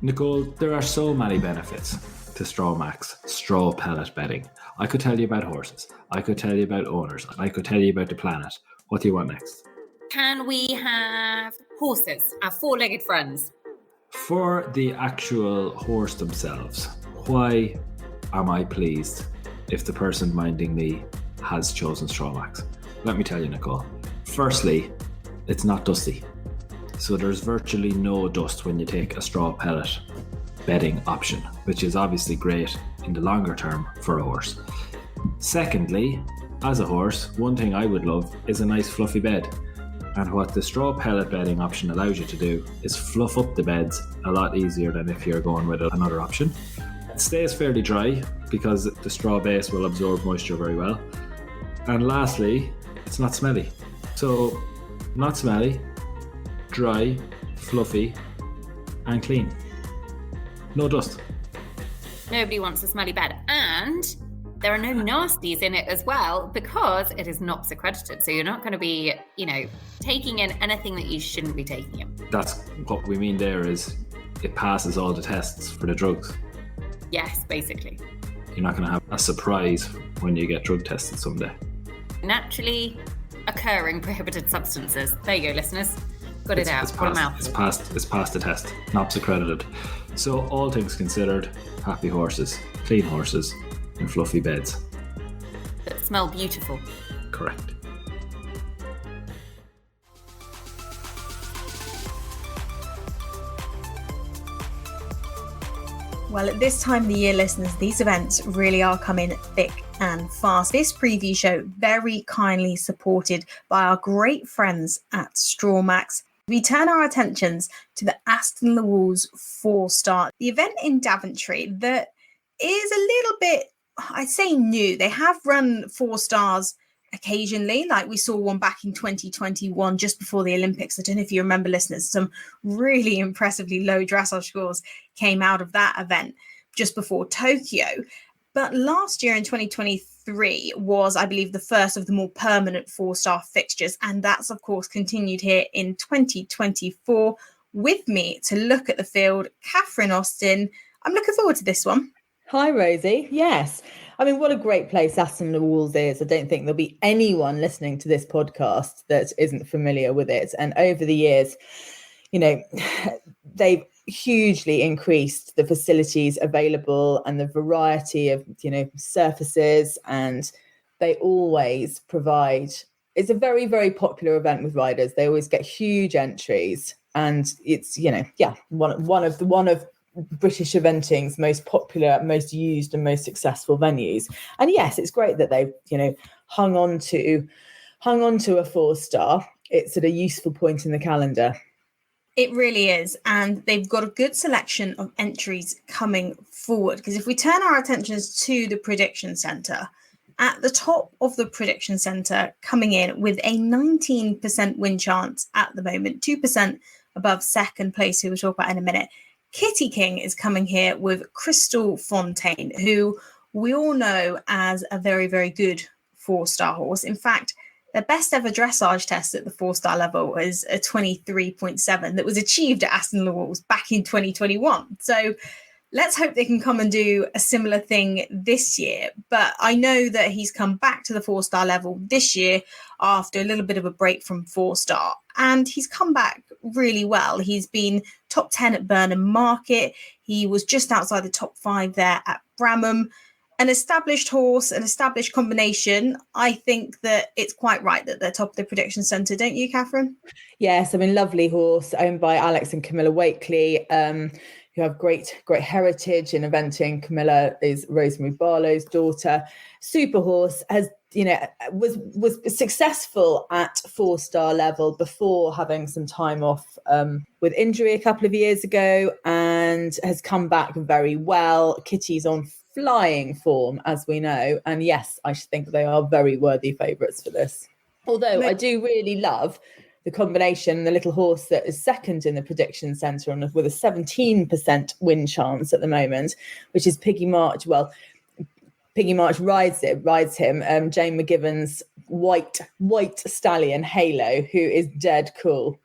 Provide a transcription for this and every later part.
Nicole, there are so many benefits to straw pellet bedding. I could tell you about horses. I could tell you about owners. I could tell you about the planet. What do you want next? Can we have horses, our four-legged friends? For the actual horse themselves, why am I pleased if the person minding me has chosen straw mats? Let me tell you, Nicole. Firstly, it's not dusty. So there's virtually no dust when you take a straw pellet bedding option, which is obviously great in the longer term for a horse. Secondly, as a horse, one thing I would love is a nice fluffy bed. And what the straw pellet bedding option allows you to do is fluff up the beds a lot easier than if you're going with another option. It stays fairly dry because the straw base will absorb moisture very well. And lastly, it's not smelly. So, not smelly, dry, fluffy, and clean. No dust. Nobody wants a smelly bed. And there are no nasties in it as well because it is NOPS accredited. So you're not going to be, taking in anything that you shouldn't be taking in. That's what we mean there is it passes all the tests for the drugs. Yes, basically. You're not going to have a surprise when you get drug tested someday. Naturally occurring prohibited substances. There you go, listeners. Got it out. It's passed the test. NOPS accredited. So all things considered, happy horses, clean horses, and fluffy beds. That smell beautiful. Correct. Well, at this time of the year, listeners, these events really are coming thick and fast. This preview show very kindly supported by our great friends at Strawmax. We turn our attentions to the Aston Le Walls 4-star, the event in Daventry that is a little bit, I'd say, new. They have run 4 stars occasionally, like we saw one back in 2021, just before the Olympics. I don't know if you remember, listeners, some really impressively low dressage scores came out of that event just before Tokyo. But last year in 2023 was, I believe, the first of the more permanent 4-star fixtures. And that's, of course, continued here in 2024. With me to look at the field, Catherine Austen. I'm looking forward to this one. Hi, Rosie. Yes. I mean, what a great place Aston Le Walls is. I don't think there'll be anyone listening to this podcast that isn't familiar with it. And over the years, they've hugely increased the facilities available and the variety of, surfaces. And they always provide, it's a very, very popular event with riders. They always get huge entries. And it's, one of British eventing's most popular, most used and most successful venues. And yes, it's great that they've, hung on to a 4-star. It's at a useful point in the calendar. It really is. And they've got a good selection of entries coming forward. Because if we turn our attentions to the prediction centre, at the top of the prediction centre, coming in with a 19% win chance at the moment, 2% above second place, who we'll talk about in a minute. Kitty King is coming here with Cristal Fontaine, who we all know as a very, very good 4-star horse. In fact, their best ever dressage test at the 4-star level is a 23.7 that was achieved at Aston Le Walls back in 2021. So let's hope they can come and do a similar thing this year. But I know that he's come back to the 4-star level this year after a little bit of a break from 4-star. And he's come back really well. He's been top 10 at Burnham Market. He was just outside the top 5 there at Bramham. An established horse, an established combination. I think that it's quite right that they're top of the prediction centre, don't you, Catherine? Yes, I mean, lovely horse, owned by Alex and Camilla Wakely, who have great heritage in eventing. Camilla is Rosemary Barlow's daughter. Super horse, has was successful at 4-star level before having some time off with injury a couple of years ago, and has come back very well. Kitty's on flying form, as we know, and yes, I think they are very worthy favourites for this. Although I do really love the combination, the little horse that is second in the prediction centre with a 17% win chance at the moment, which is Piggy March. Well, Piggy March rides him, Jane McGivern's white stallion Halo, who is dead cool.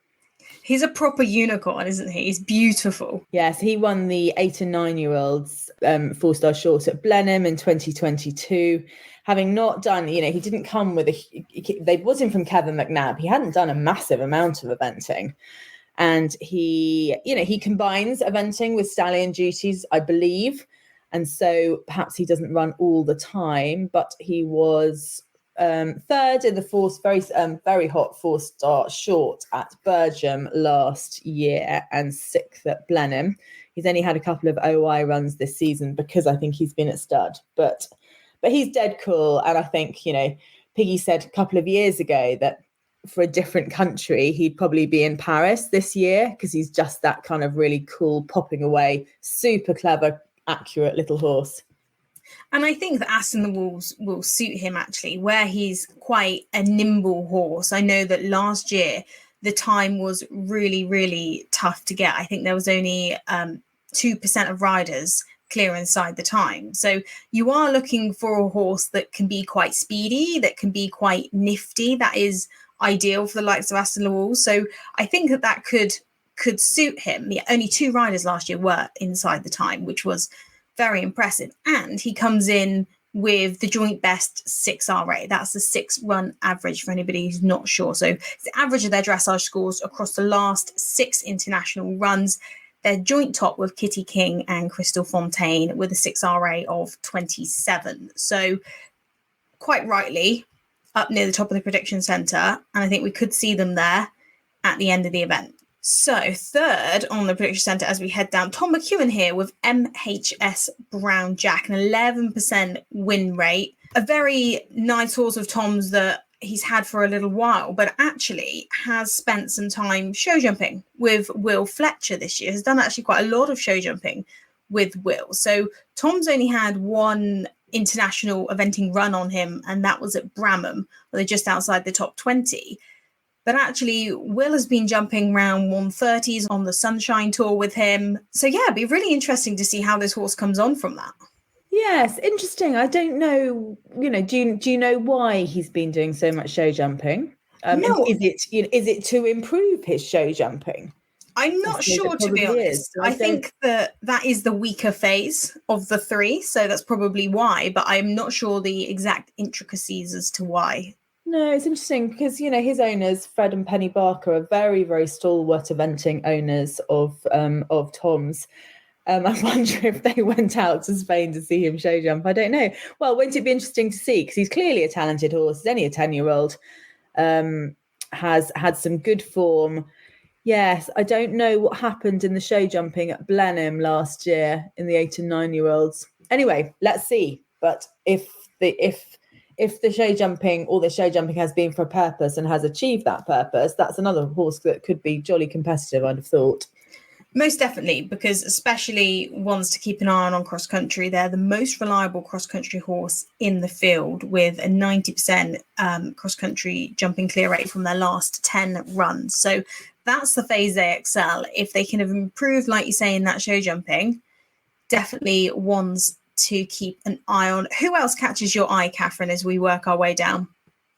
He's a proper unicorn, isn't he? He's beautiful. Yes, he won the 8 and 9-year-olds 4-star short at Blenheim in 2022. Having not done, he didn't come with they was him from Kevin McNabb. He hadn't done a massive amount of eventing. And he combines eventing with stallion duties, I believe. And so perhaps he doesn't run all the time, but he was third in the very hot 4-star short at Bergam last year and 6th at Blenheim. He's only had a couple of OI runs this season because I think he's been at stud, but he's dead cool. And I think, Piggy said a couple of years ago that for a different country, he'd probably be in Paris this year because he's just that kind of really cool, popping away, super clever, accurate little horse. And I think that Aston Le Walls will suit him, actually, where he's quite a nimble horse. I know that last year the time was really, really tough to get. I think there was only 2% of riders clear inside the time. So you are looking for a horse that can be quite speedy, that can be quite nifty. That is ideal for the likes of Aston Le Walls. So I think that could suit him. Yeah, only 2 riders last year were inside the time, which was very impressive. And he comes in with the joint best 6RA. That's the 6-run average for anybody who's not sure. So it's the average of their dressage scores across the last 6 international runs. They're joint top with Kitty King and Cristal Fontaine with a 6RA of 27. So quite rightly up near the top of the prediction centre. And I think we could see them there at the end of the event. So third on the prediction centre as we head down, Tom McEwen here with MHS Brown Jack, an 11% win rate. A very nice horse of Tom's that he's had for a little while, but actually has spent some time show jumping with Will Fletcher this year. Has done actually quite a lot of show jumping with Will. So Tom's only had one international eventing run on him, and that was at Bramham, where they're just outside the top 20. But actually, Will has been jumping around 130s on the Sunshine Tour with him. So yeah, it'd be really interesting to see how this horse comes on from that. Yes, interesting. I don't know, do you know why he's been doing so much show jumping? No. Is it to improve his show jumping? I'm not sure, to be honest. I think that is the weaker phase of the 3, so that's probably why, but I'm not sure the exact intricacies as to why. No, it's interesting because, his owners, Fred and Penny Barker, are very, very stalwart eventing owners of Tom's. I wonder if they went out to Spain to see him show jump. I don't know. Well, won't it be interesting to see? Because he's clearly a talented horse. He's only a 10-year-old. Has had some good form. Yes, I don't know what happened in the show jumping at Blenheim last year in the 8 and 9-year-olds. Anyway, let's see. But if the show jumping has been for a purpose and has achieved that purpose, that's another horse that could be jolly competitive, I'd have thought. Most definitely, because especially ones to keep an eye on cross country, they're the most reliable cross country horse in the field with a 90% cross country jumping clear rate from their last 10 runs. So that's the phase they excel. If they can have improved, like you say, in that show jumping, definitely ones to keep an eye on. Who else catches your eye, Catherine, as we work our way down?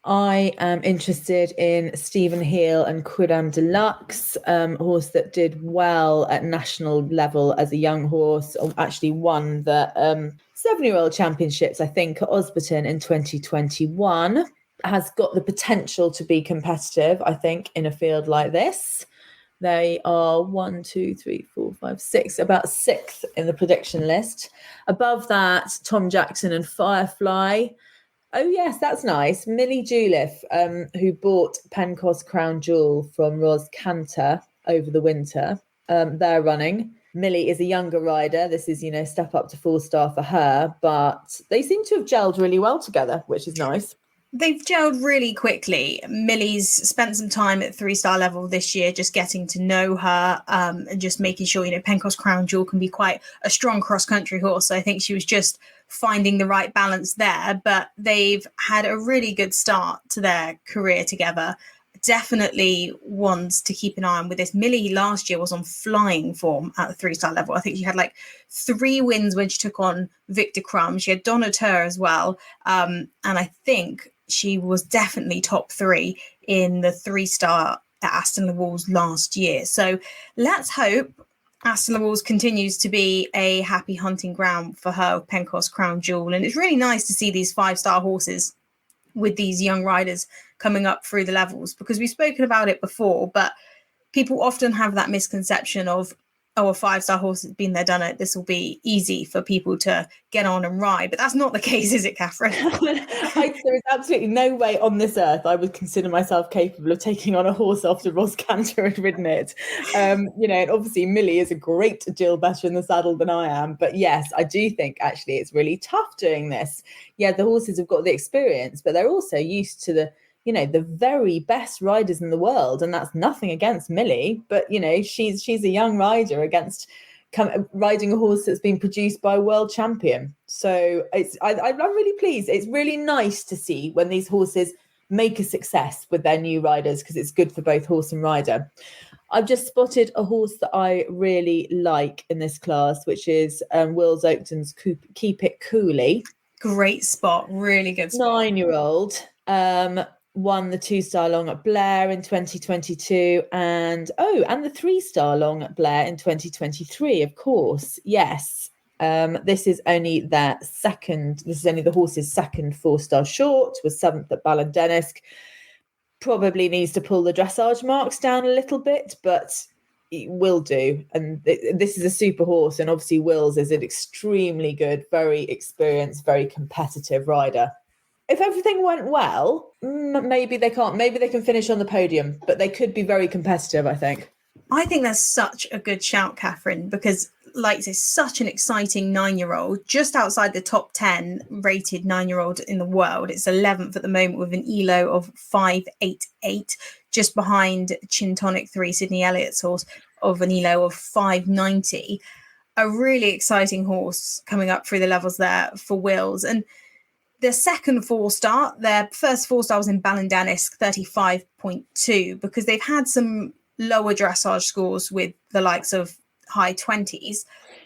I am interested in Stephen Heel and Quidam Deluxe, a horse that did well at national level as a young horse, actually won the 7-year-old championships, I think, at Osberton in 2021. Has got the potential to be competitive, I think, in a field like this. They are 1, 2, 3, 4, 5, 6, about 6th in the prediction list. Above that, Tom Jackson and Firefly. Oh, yes, that's nice. Millie Juleff, who bought Pencos Crown Jewel from Ros Cantor over the winter. They're running. Millie is a younger rider. This is, step up to 4-star for her, but they seem to have gelled really well together, which is nice. They've gelled really quickly. Millie's spent some time at 3-star level this year, just getting to know her and just making sure, Pencos Crown Jewel can be quite a strong cross-country horse. So I think she was just finding the right balance there. But they've had a really good start to their career together. Definitely ones to keep an eye on with this. Millie last year was on flying form at the 3-star level. I think she had 3 wins when she took on Victor Crumb. She had Donateur as well. And I think she was definitely top 3 in the 3-star at Aston Le Walls last year. So let's hope Aston Le Walls continues to be a happy hunting ground for her Penco's Crown Jewel. And it's really nice to see these 5-star horses with these young riders coming up through the levels, because we've spoken about it before, but people often have that misconception of, oh, a 5-star horse has been there, done it, this will be easy for people to get on and ride. But that's not the case, is it, Catherine? There is absolutely no way on this earth I would consider myself capable of taking on a horse after Ross Cantor had ridden it. And obviously Millie is a great deal better in the saddle than I am. But yes, I do think actually it's really tough doing this. Yeah, the horses have got the experience, but they're also used to the very best riders in the world. And that's nothing against Millie, but, she's a young rider against riding a horse that's been produced by a world champion. So I'm really pleased. It's really nice to see when these horses make a success with their new riders, because it's good for both horse and rider. I've just spotted a horse that I really like in this class, which is Wills Oakton's Keep It Cooley. Great spot, really good spot. 9-year-old. Won the 2-star long at Blair in 2022 and the 3-star long at Blair in 2023, of course. Yes. This is only the horse's second 4-star short, was 7th at Ballindennisk. Probably needs to pull the dressage marks down a little bit, but it will do. And this is a super horse, and obviously Wills is an extremely good, very experienced, very competitive rider. If everything went well, maybe they can finish on the podium, but they could be very competitive, I think. I think that's such a good shout, Catherine, because it's such an exciting 9-year-old, just outside the top 10 rated 9-year-old in the world. It's 11th at the moment with an ELO of 588, just behind Chintonic 3, Sydney Elliott's horse, of an ELO of 590. A really exciting horse coming up through the levels there for Wills. And their second 4-star, their first 4-star was in Ballindennisk, 35.2, because they've had some lower dressage scores with the likes of high 20s.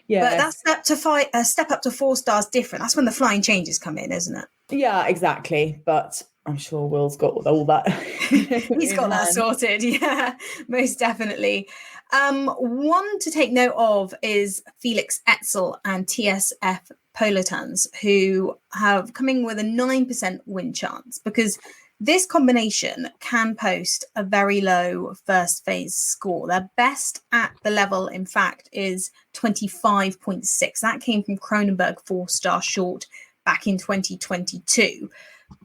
Yeah. But that step up to 4 stars different. That's when the flying changes come in, isn't it? Yeah, exactly. But I'm sure Will's got all that. He's got that sorted. Yeah, most definitely. One to take note of is Felix Etzel and TSF Polatans, who have coming with a 9% win chance, because this combination can post a very low first phase score. Their best at the level, in fact, is 25.6. That came from Kronenberg 4-star short back in 2022.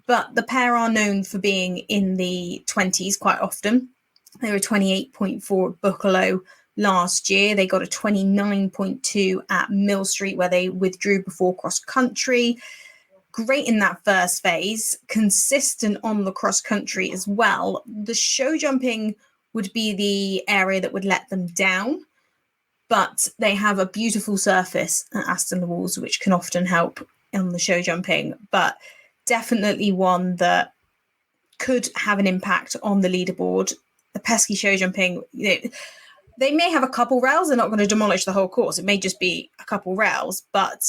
But the pair are known for being in the 20s quite often. They were 28.4 at Buccolo last year. They got a 29.2 at Mill Street, where they withdrew before cross country. Great in that first phase, consistent on the cross country as well. The show jumping would be the area that would let them down, but they have a beautiful surface at Aston Le Walls, which can often help on the show jumping, but definitely one that could have an impact on the leaderboard. The pesky show jumping, they may have a couple rails. They're not going to demolish the whole course. It may just be a couple rails, but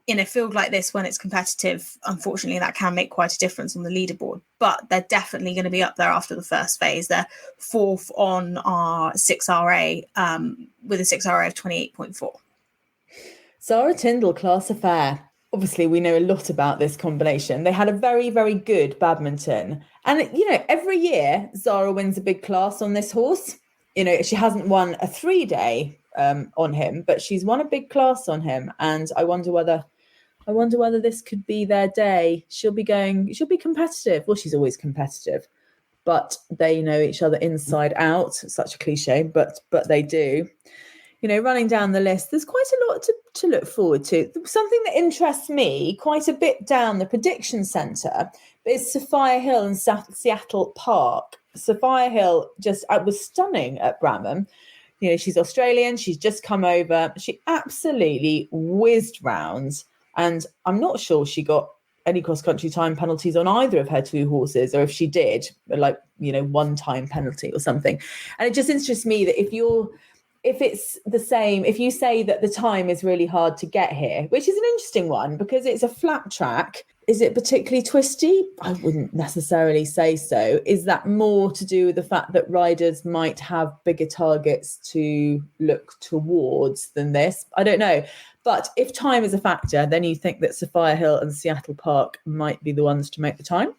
in a field like this, when it's competitive, unfortunately, that can make quite a difference on the leaderboard. But they're definitely going to be up there after the first phase. They're 4th on our 6RA with a 6RA of 28.4. Zara Tyndall class affair. Obviously, we know a lot about this combination. They had a very, very good badminton. And, every year, Zara wins a big class on this horse. She hasn't won a 3-day on him, but she's won a big class on him. And I wonder whether this could be their day. She'll be competitive. Well, she's always competitive, but they know each other inside out. Such a cliche, but they do. Running down the list, there's quite a lot to look forward to. Something that interests me quite a bit down the prediction centre is Sophia Hill and Seattle Park. Sophia Hill was stunning at Bramham. She's Australian. She's just come over. She absolutely whizzed round. And I'm not sure she got any cross-country time penalties on either of her 2 horses, or if she did, one time penalty or something. And it just interests me that if it's the same, if you say that the time is really hard to get here, which is an interesting one because it's a flat track, Is it particularly twisty? I wouldn't necessarily say so. Is that more to do with the fact that riders might have bigger targets to look towards than this? I don't know. But if time is a factor, then you think that Sophia Hill and Seattle Park might be the ones to make the time?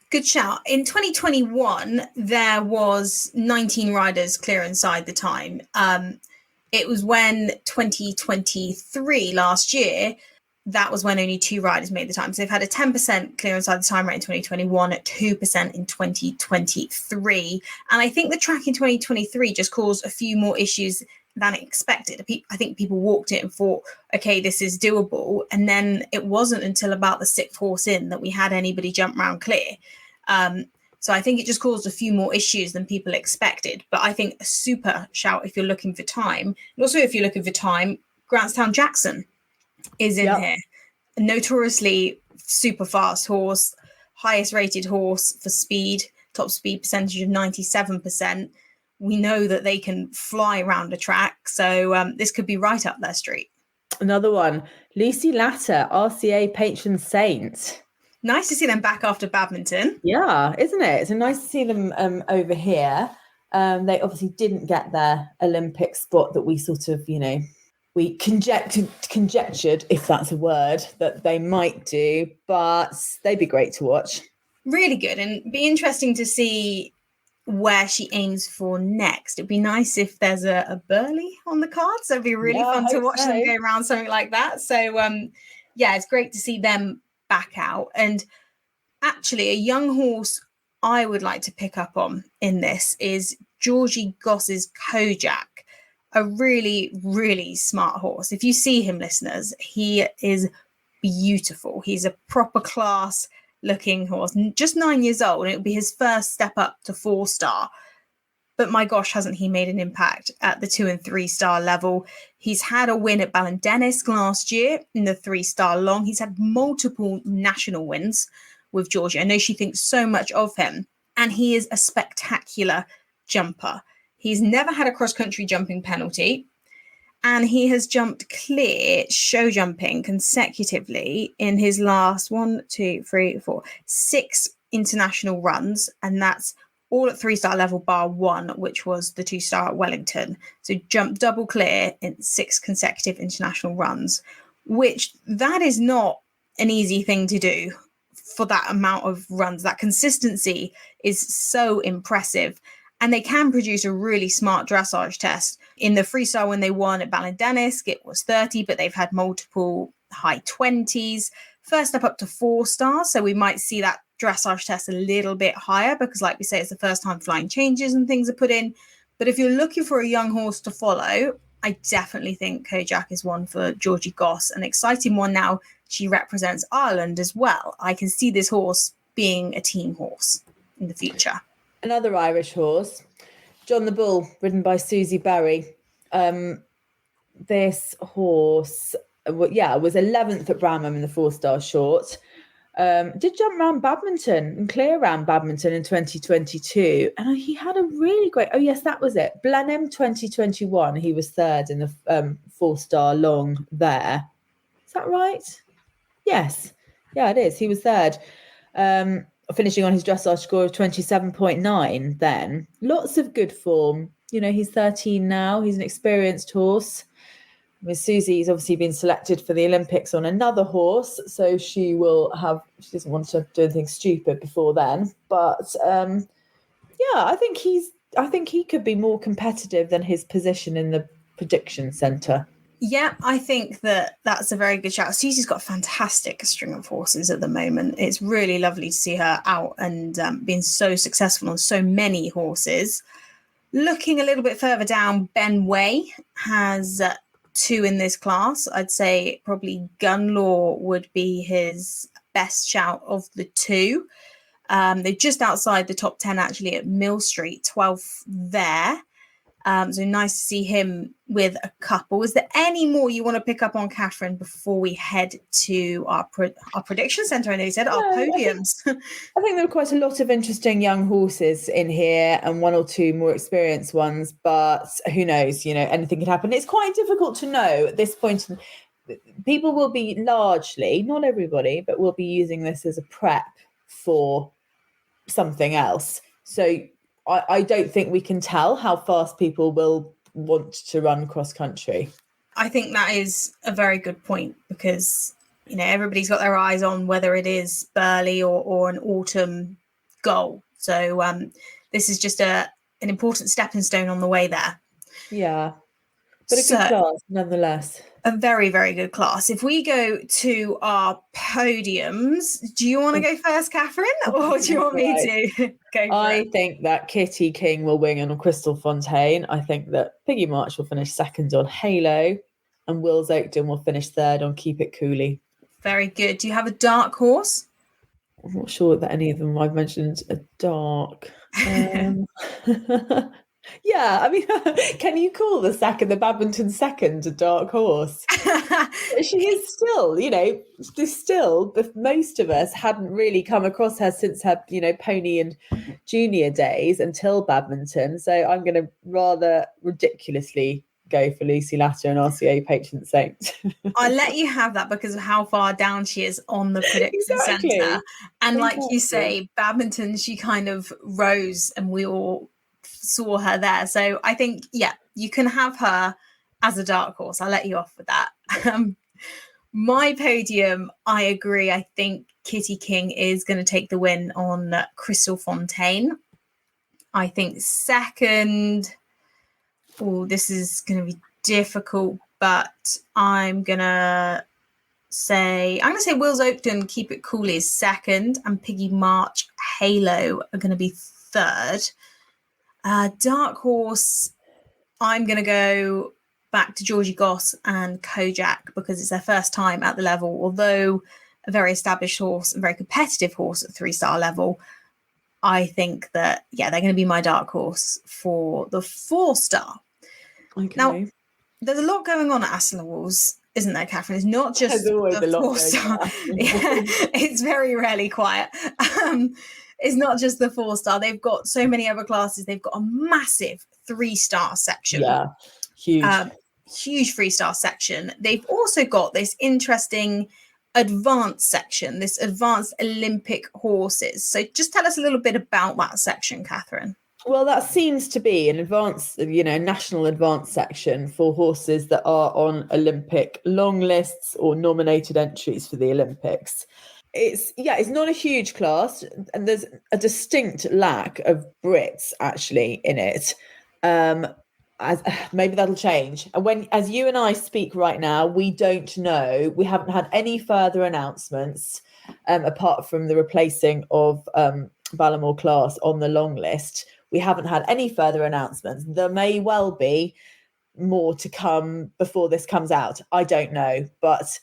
Good shout. In 2021, there was 19 riders clear inside the time. It was when 2023, last year, that was when only 2 riders made the time. So they've had a 10% clear inside the time rate in 2021, at 2% in 2023. And I think the track in 2023 just caused a few more issues than expected. I think people walked it and thought, okay, this is doable. And then it wasn't until about the 6th horse in that we had anybody jump round clear. So I think it just caused a few more issues than people expected. But I think a super shout if you're looking for time. And also if you're looking for time, Grantstown Jackson is in here. A notoriously super fast horse, highest rated horse for speed, top speed percentage of 97%. We know that they can fly around a track. So this could be right up their street. Another one, Lucy Latter, RCA patron saint. Nice to see them back after badminton. Yeah, isn't it? It's nice to see them over here. They obviously didn't get their Olympic spot that we sort of, we conjectured, if that's a word, that they might do, but they'd be great to watch. Really good, and be interesting to see where she aims for next. It'd be nice if there's a Burley on the card, so it'd be really fun to watch them go around something like that. So it's great to see them back out. And actually, a young horse I would like to pick up on in this is Georgie Goss's Kojak. A really, really smart horse. If you see him, listeners, he is beautiful. He's a proper class looking horse, just 9 years old, and it'll be his first step up to 4-star. But my gosh, hasn't he made an impact at the 2 and 3-star level? He's had a win at Ballindennis last year in the 3-star long. He's had multiple national wins with Georgia. I know she thinks so much of him, and he is a spectacular jumper. He's never had a cross-country jumping penalty, and he has jumped clear show jumping consecutively in his last 6 international runs, and that's all at 3-star level bar 1, which was the 2-star at Wellington. So jumped double clear in 6 consecutive international runs, which that is not an easy thing to do for that amount of runs. That consistency is so impressive. And they can produce a really smart dressage test. In the 3-star when they won at Ballindennis, it was 30, but they've had multiple high 20s. First step up to 4 stars, so we might see that dressage test a little bit higher because, like we say, it's the first time flying changes and things are put in. But if you're looking for a young horse to follow, I definitely think Kojak is one for Georgie Goss. An exciting one now. She represents Ireland as well. I can see this horse being a team horse in the future. Another Irish horse, John the Bull, ridden by Susie Berry. This horse, was 11th at Bramham in the 4-star short. Did jump round badminton and clear round badminton in 2022. And he had a really great, that was it. Blenheim 2021, he was 3rd in the 4-star long there. Is that right? Yes. Yeah, it is. He was 3rd. Finishing on his dressage score of 27.9 then. Lots of good form. He's 13 now. He's an experienced horse. Miss Susie's obviously been selected for the Olympics on another horse, so she doesn't want to do anything stupid before then. But I think he could be more competitive than his position in the prediction centre. Yeah, I think that's a very good shout. Susie's got a fantastic string of horses at the moment. It's really lovely to see her out and being so successful on so many horses. Looking a little bit further down, Ben Way has 2 in this class. I'd say probably Gunlaw would be his best shout of the 2. They're just outside the top 10 actually at Mill Street, 12th there. So nice to see him with a couple. Is there any more you want to pick up on, Catherine, before we head to our prediction centre? I know you said our podiums. I think there were quite a lot of interesting young horses in here and 1 or 2 more experienced ones, but who knows, anything could happen. It's quite difficult to know at this point people will be largely, not everybody, but will be using this as a prep for something else. So I don't think we can tell how fast people will want to run cross country. I think that is a very good point, because everybody's got their eyes on whether it is Burley or an autumn goal. So this is just an important stepping stone on the way there. Yeah, but a good class nonetheless. A very, very good class. If we go to our podiums, do you want to go first, Catherine, or do you want me to go I think that Kitty King will win on Cristal Fontaine. I think that Piggy March will finish second on Halo, and Wills Oakton will finish third on Keep It Cooley. Very good. Do you have a dark horse? I'm not sure that any of them I've mentioned are dark. Yeah, I mean, can you call the Badminton second a dark horse? She is still, most of us hadn't really come across her since her, pony and junior days until badminton. So I'm going to rather ridiculously go for Lucy Latter and RCA Patient Saint. I'll let you have that because of how far down she is on the prediction centre. And like you say, badminton, she kind of rose and we all saw her there. So I think, you can have her as a dark horse. I'll let you off with that. My podium, I agree. I think Kitty King is going to take the win on Cristal Fontaine. I think second, this is going to be difficult, but I'm going to say Wills Oakton, Keep It Cool is second, and Piggy March, Halo are going to be third. Dark horse, I'm going to go back to Georgie Goss and Kojak because it's their first time at the level. Although a very established horse, a very competitive horse at 3-star level, I think that, they're going to be my dark horse for the 4-star. Okay. Now, there's a lot going on at Aston Le Walls, isn't there, Catherine? It's not just the 4-star. It's very rarely quiet. It's not just the 4-star. They've got so many other classes. They've got a massive 3-star section. Yeah, huge. Huge 3-star section. They've also got this interesting advanced section, this advanced Olympic horses. So just tell us a little bit about that section, Catherine. Well, that seems to be an advanced, national advanced section for horses that are on Olympic long lists or nominated entries for the Olympics. It's not a huge class, and there's a distinct lack of Brits actually in it. Maybe that'll change. And as you and I speak right now, we don't know. We haven't had any further announcements apart from the replacing of Ballamore class on the long list. We haven't had any further announcements. There may well be more to come before this comes out. I don't know, but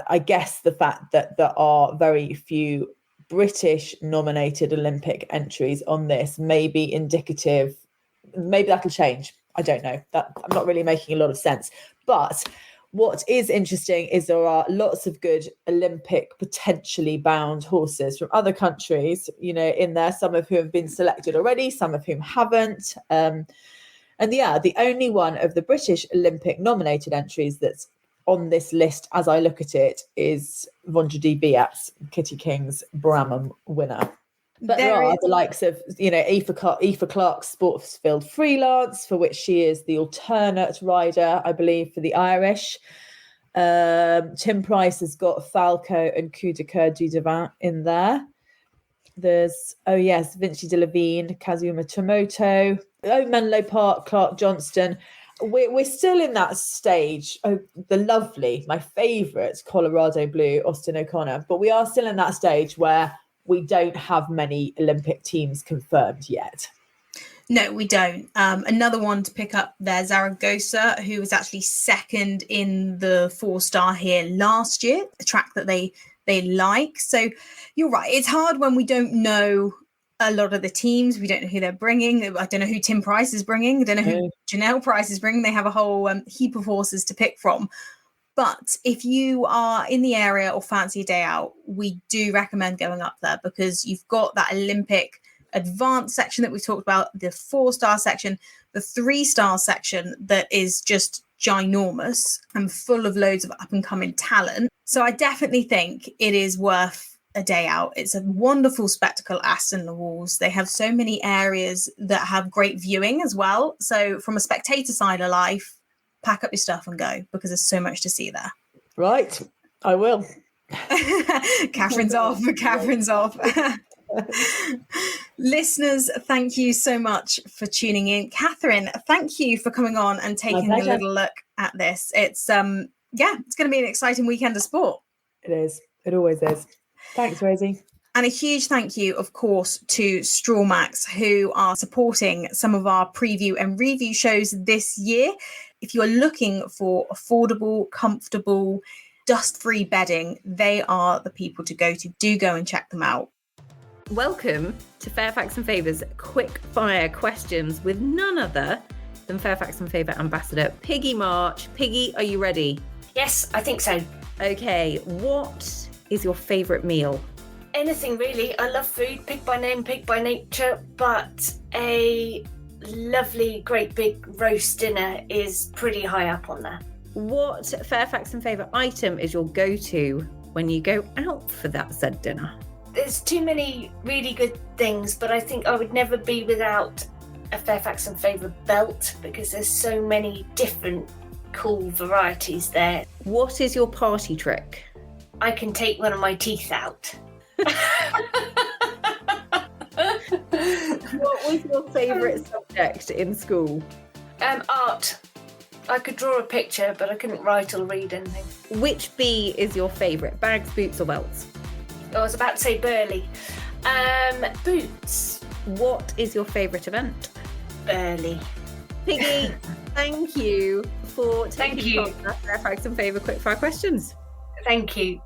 I guess the fact that there are very few British nominated Olympic entries on this may be indicative. Maybe that'll change. I don't know. I'm not really making a lot of sense. But what is interesting is there are lots of good Olympic potentially bound horses from other countries, in there, some of whom have been selected already, some of whom haven't. The only one of the British Olympic nominated entries that's on this list, as I look at it, is Vondra D. Biat's Kitty King's Bramham winner. But there are the likes of, Aoife Clark's Sportsfield Freelance, for which she is the alternate rider, I believe, for the Irish. Tim Price has got Falco and Coup de Coeur du Devin in there. There's, Vinci de Levine, Kazuma Tomoto, Menlo Park, Clark Johnston. We're still in that stage. The lovely, my favourite, Colorado Blue, Austen O'Connor. But we are still in that stage where we don't have many Olympic teams confirmed yet. No, we don't. Another one to pick up there, Zaragoza, who was actually second in the 4-star here last year, a track that they like. So you're right. It's hard when we don't know a lot of the teams. We don't know who they're bringing. I don't know who Tim Price is bringing. I don't know who Janelle Price is bringing. They have a whole heap of horses to pick from. But if you are in the area or fancy a day out, we do recommend going up there because you've got that Olympic advanced section that we talked about, the 4-star section, the 3-star section that is just ginormous and full of loads of up and coming talent. So I definitely think it is worth a day out. It's a wonderful spectacle, Aston Le Walls. They have so many areas that have great viewing as well. So from a spectator side of life, pack up your stuff and go, because there's so much to see there. Right, I will. Catherine's off. Catherine's off. Listeners, thank you so much for tuning in. Catherine, thank you for coming on and taking a little look at this. It's it's going to be an exciting weekend of sport. It is. It always is. Thanks, Rosie. And a huge thank you, of course, to Strawmax, who are supporting some of our preview and review shows this year. If you're looking for affordable, comfortable, dust-free bedding, they are the people to go to. Do go and check them out. Welcome to Fairfax and Favour's quick fire questions with none other than Fairfax and Favour ambassador Piggy March. Piggy, are you ready? Yes, I think so. Okay, what is your favourite meal? Anything really. I love food, pig by name, pig by nature, but a lovely, great big roast dinner is pretty high up on there. What Fairfax and Favour item is your go-to when you go out for that said dinner? There's too many really good things, but I think I would never be without a Fairfax and Favour belt, because there's so many different cool varieties there. What is your party trick? I can take one of my teeth out. What was your favourite subject in school? Art. I could draw a picture, but I couldn't write or read anything. Which bee is your favourite? Bags, boots or belts? I was about to say Burley. Boots. What is your favourite event? Burley. Piggy, thank you for taking Thank you. part in our Fairfax and Favour quickfire questions. Thank you.